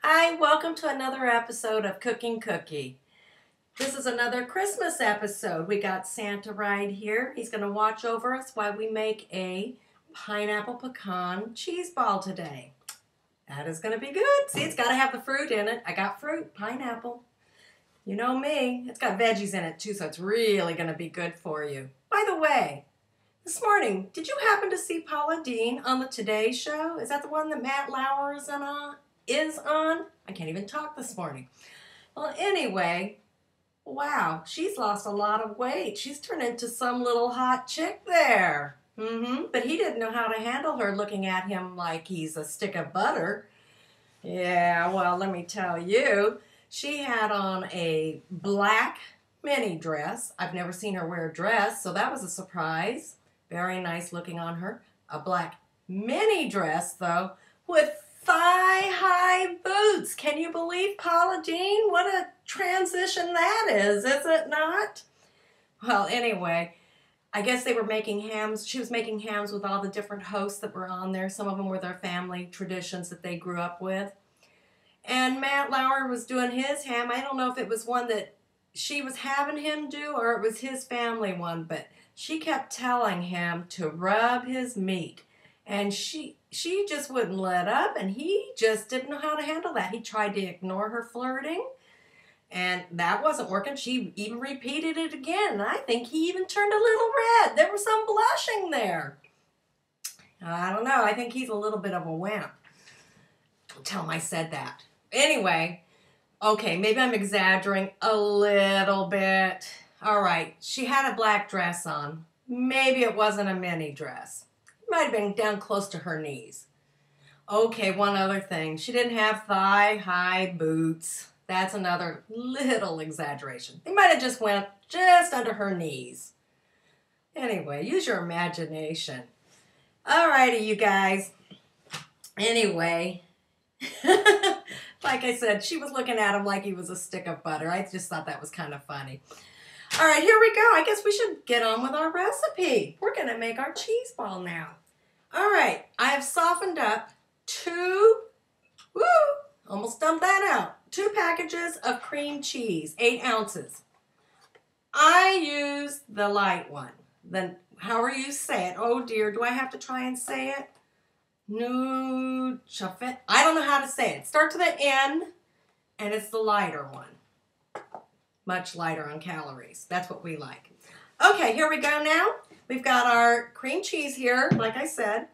Hi, welcome to another episode of Cooking Cookie. This is another Christmas episode. We got Santa right here. He's going to watch over us while we make a pineapple pecan cheese ball today. That is going to be good. See, it's got to have the fruit in it. I got fruit, pineapple. You know me. It's got veggies in it too, so it's really going to be good for you. By the way, this morning, did you happen to see Paula Deen on the Today Show? Is that the one that Matt Lauer is on? I can't even talk this morning. Well, anyway, wow, she's lost a lot of weight. She's turned into some little hot chick there. But he didn't know how to handle her, looking at him like he's a stick of butter. Yeah, well, let me tell you, she had on a black mini dress. I've never seen her wear a dress, so that was a surprise. Very nice looking on her. A black mini dress, though, with thigh-high boots. Can you believe Paula Deen? What a transition that is it not? Well, anyway, I guess they were making hams. She was making hams with all the different hosts that were on there. Some of them were their family traditions that they grew up with. And Matt Lauer was doing his ham. I don't know if it was one that she was having him do or it was his family one, but she kept telling him to rub his meat. And she just wouldn't let up, and he just didn't know how to handle that. He tried to ignore her flirting, and that wasn't working. She even repeated it again, and I think he even turned a little red. There was some blushing there. I don't know. I think he's a little bit of a wimp. Don't tell him I said that. Anyway, okay, maybe I'm exaggerating a little bit. All right, she had a black dress on. Maybe it wasn't a mini dress. Might have been down close to her knees. Okay, one other thing. She didn't have thigh-high boots. That's another little exaggeration. They might have just went just under her knees. Anyway, use your imagination. Alrighty, you guys. Anyway, like I said, she was looking at him like he was a stick of butter. I just thought that was kind of funny. All right, here we go. I guess we should get on with our recipe. We're going to make our cheese ball now. All right, I have softened up almost dumped that out, 2 packages of cream cheese, 8 ounces. I use the light one. Then, however you say it. Oh dear, do I have to try and say it? No, I don't know how to say it. Start to the N, and it's the lighter one. Much lighter on calories. That's what we like. Okay, here we go now. We've got our cream cheese here, like I said.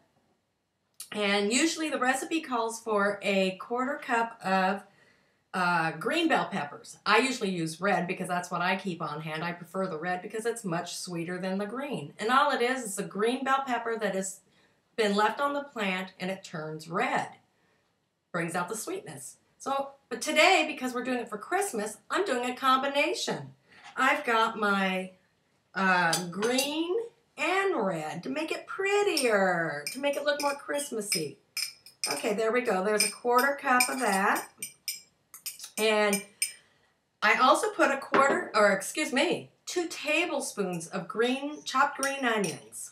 And usually the recipe calls for a 1/4 cup of green bell peppers. I usually use red because that's what I keep on hand. I prefer the red because it's much sweeter than the green. And all it is a green bell pepper that has been left on the plant and it turns red. Brings out the sweetness. So, but today, because we're doing it for Christmas, I'm doing a combination. I've got my green and red to make it prettier, to make it look more Christmassy. Okay, there we go. There's a 1/4 cup of that. And I also put 2 tablespoons of chopped green onions.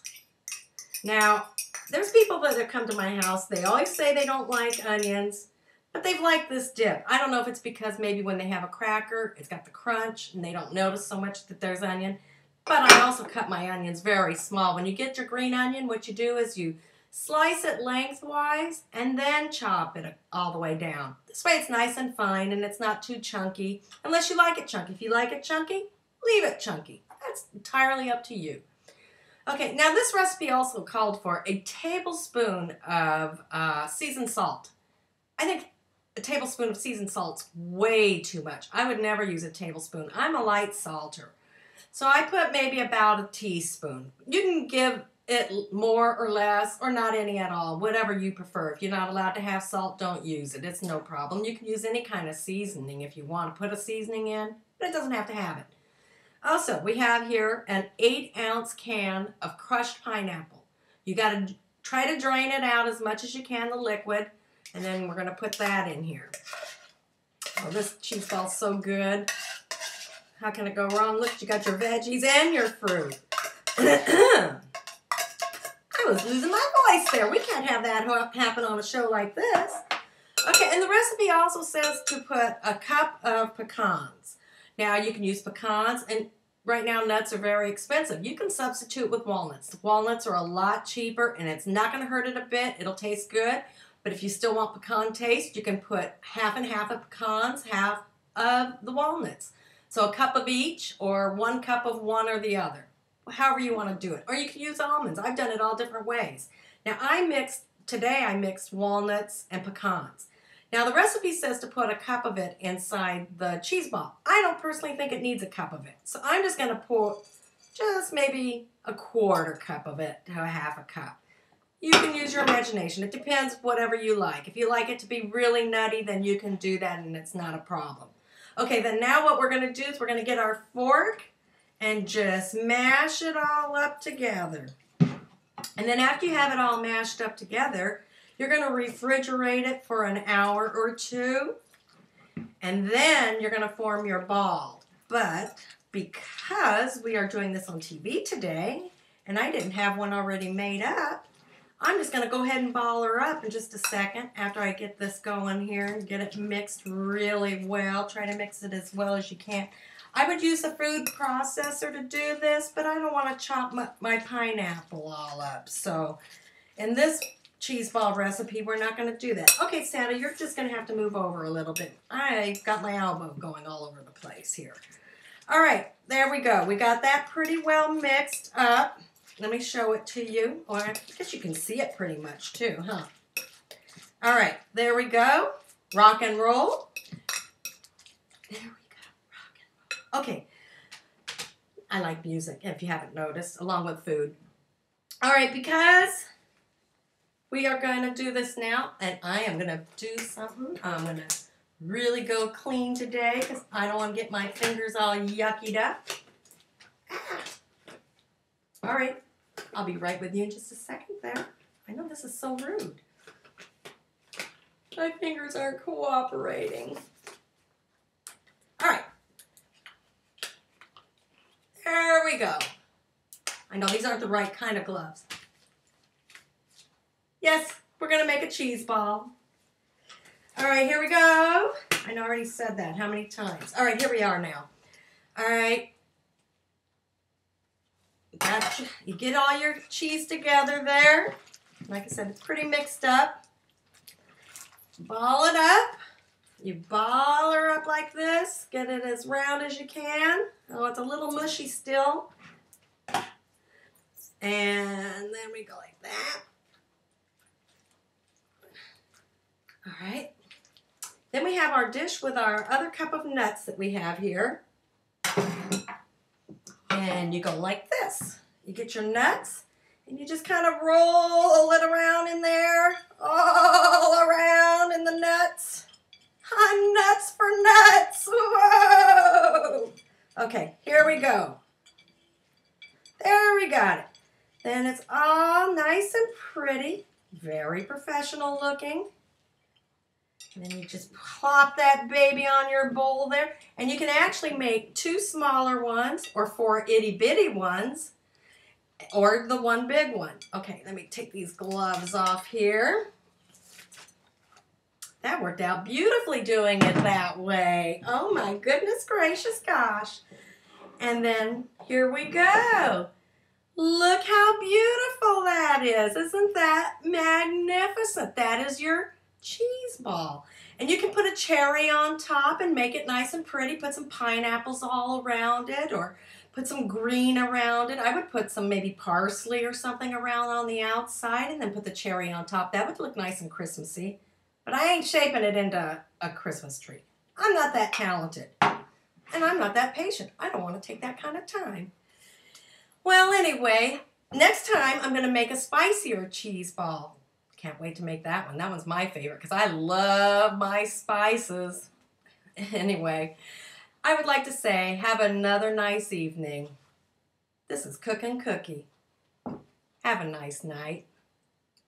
Now, there's people that have come to my house. They always say they don't like onions. But they've liked this dip. I don't know if it's because maybe when they have a cracker, it's got the crunch and they don't notice so much that there's onion. But I also cut my onions very small. When you get your green onion, what you do is you slice it lengthwise and then chop it all the way down. This way it's nice and fine and it's not too chunky, unless you like it chunky. If you like it chunky, leave it chunky. That's entirely up to you. Okay, now this recipe also called for a tablespoon of seasoned salt. I think a tablespoon of seasoned salt's way too much. I would never use a tablespoon. I'm a light salter. So I put maybe about a teaspoon. You can give it more or less or not any at all, whatever you prefer. If you're not allowed to have salt, don't use it. It's no problem. You can use any kind of seasoning if you want to put a seasoning in, but it doesn't have to have it. Also, we have here an 8-ounce can of crushed pineapple. You got to try to drain it out as much as you can, the liquid. And then we're going to put that in here. Oh, this cheese ball's so good. How can it go wrong? Look, you got your veggies and your fruit. I was losing my voice there. We can't have that happen on a show like this. Okay, and the recipe also says to put a cup of pecans. Now, you can use pecans, and right now nuts are very expensive. You can substitute with walnuts. Walnuts are a lot cheaper, and it's not going to hurt it a bit. It'll taste good, but if you still want pecan taste, you can put half and half of pecans, half of the walnuts. So a cup of each, or 1 cup of one or the other, however you want to do it. Or you can use almonds. I've done it all different ways. Now, today I mixed walnuts and pecans. Now, the recipe says to put a cup of it inside the cheese ball. I don't personally think it needs a cup of it. So I'm just going to pour just maybe a 1/4 cup of it to a 1/2 cup. You can use your imagination. It depends whatever you like. If you like it to be really nutty, then you can do that and it's not a problem. Okay, then now what we're going to do is we're going to get our fork and just mash it all up together. And then after you have it all mashed up together, you're going to refrigerate it for an hour or 2. And then you're going to form your ball. But because we are doing this on TV today, and I didn't have one already made up, I'm just going to go ahead and ball her up in just a second after I get this going here and get it mixed really well. Try to mix it as well as you can. I would use a food processor to do this, but I don't want to chop my pineapple all up. So in this cheese ball recipe, we're not going to do that. Okay, Santa, you're just going to have to move over a little bit. I got my elbow going all over the place here. All right, there we go. We got that pretty well mixed up. Let me show it to you. Or I guess you can see it pretty much too, huh? All right, there we go. Rock and roll. There we go, rock and roll. Okay, I like music, if you haven't noticed, along with food. All right, because we are going to do this now, and I am going to do something. I'm going to really go clean today because I don't want to get my fingers all yuckied up. All right, I'll be right with you in just a second there. I know this is so rude. My fingers aren't cooperating. All right. There we go. I know these aren't the right kind of gloves. Yes, we're going to make a cheese ball. All right, here we go. I know I already said that. How many times? All right, here we are now. All right. You get all your cheese together there. Like I said, it's pretty mixed up. Ball it up. You ball her up like this. Get it as round as you can. Oh, it's a little mushy still. And then we go like that. All right. Then we have our dish with our other cup of nuts that we have here. And you go like this. You get your nuts and you just kind of roll it around in there. All around in the nuts. Nuts for nuts. Whoa. Okay, here we go. There we got it. Then it's all nice and pretty. Very professional looking. And then you just plop that baby on your bowl there. And you can actually make 2 smaller ones or 4 itty-bitty ones or the 1 big one. Okay, let me take these gloves off here. That worked out beautifully doing it that way. Oh my goodness gracious gosh. And then here we go. Look how beautiful that is. Isn't that magnificent? That is your cheese ball. And you can put a cherry on top and make it nice and pretty. Put some pineapples all around it or put some green around it. I would put some maybe parsley or something around on the outside and then put the cherry on top. That would look nice and Christmassy. But I ain't shaping it into a Christmas tree. I'm not that talented. And I'm not that patient. I don't want to take that kind of time. Well, anyway, next time I'm going to make a spicier cheese ball. Can't wait to make that one. That one's my favorite because I love my spices. Anyway, I would like to say have another nice evening. This is Cookin' Cookie. Have a nice night.